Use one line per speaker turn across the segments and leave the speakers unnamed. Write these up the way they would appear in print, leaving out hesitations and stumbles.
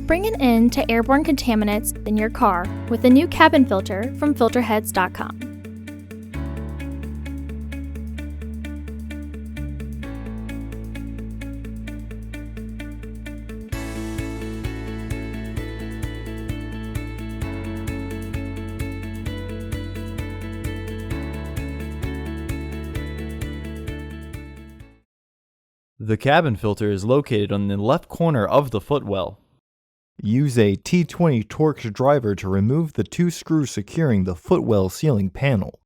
Bring an end to airborne contaminants in your car with a new cabin filter from Filterheads.com.
The cabin filter is located on the left corner of the footwell. Use a T20 Torx driver to remove the two screws securing the footwell sealing panel.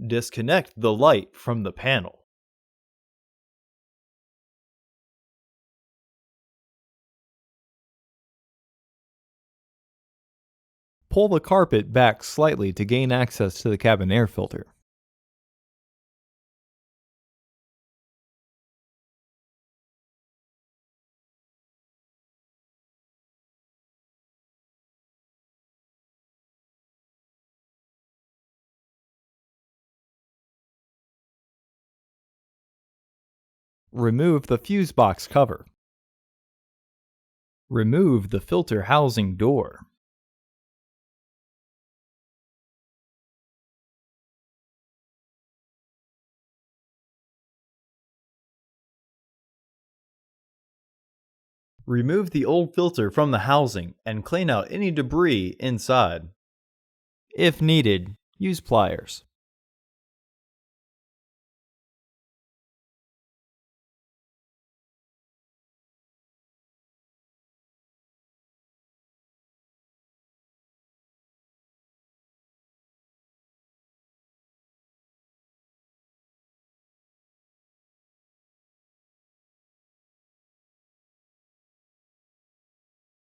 Disconnect the light from the panel. Pull the carpet back slightly to gain access to the cabin air filter. Remove the fuse box cover. Remove the filter housing door. Remove the old filter from the housing and clean out any debris inside. If needed, use pliers.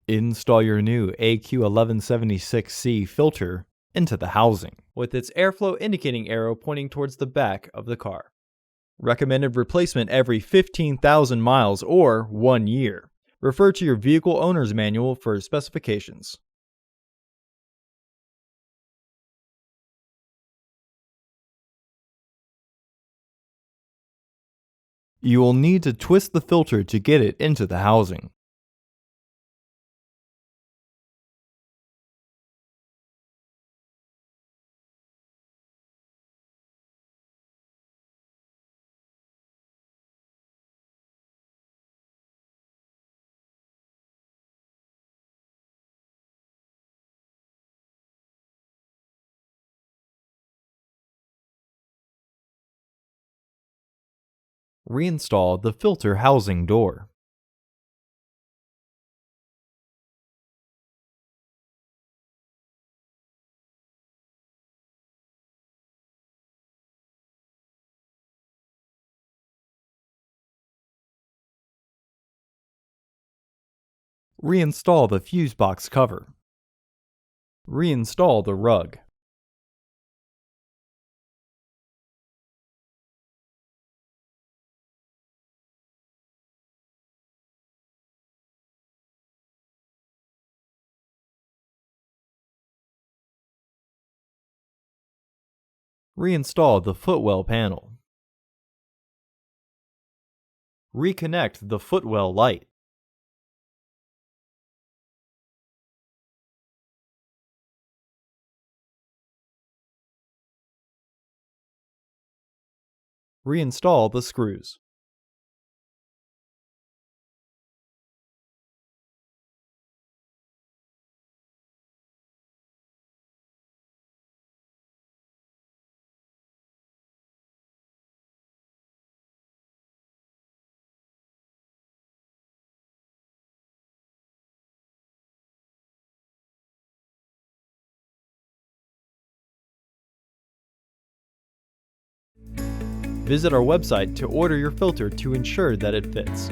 Install your new AQ1176C filter into the housing, with its airflow indicating arrow pointing towards the back of the car. Recommended replacement every 15,000 miles or 1 year. Refer to your vehicle owner's manual for specifications. You will need to twist the filter to get it into the housing. Reinstall the filter housing door. Reinstall the fuse box cover. Reinstall the rug. Reinstall the footwell panel. Reconnect the footwell light. Reinstall the screws. Visit our website to order your filter to ensure that it fits.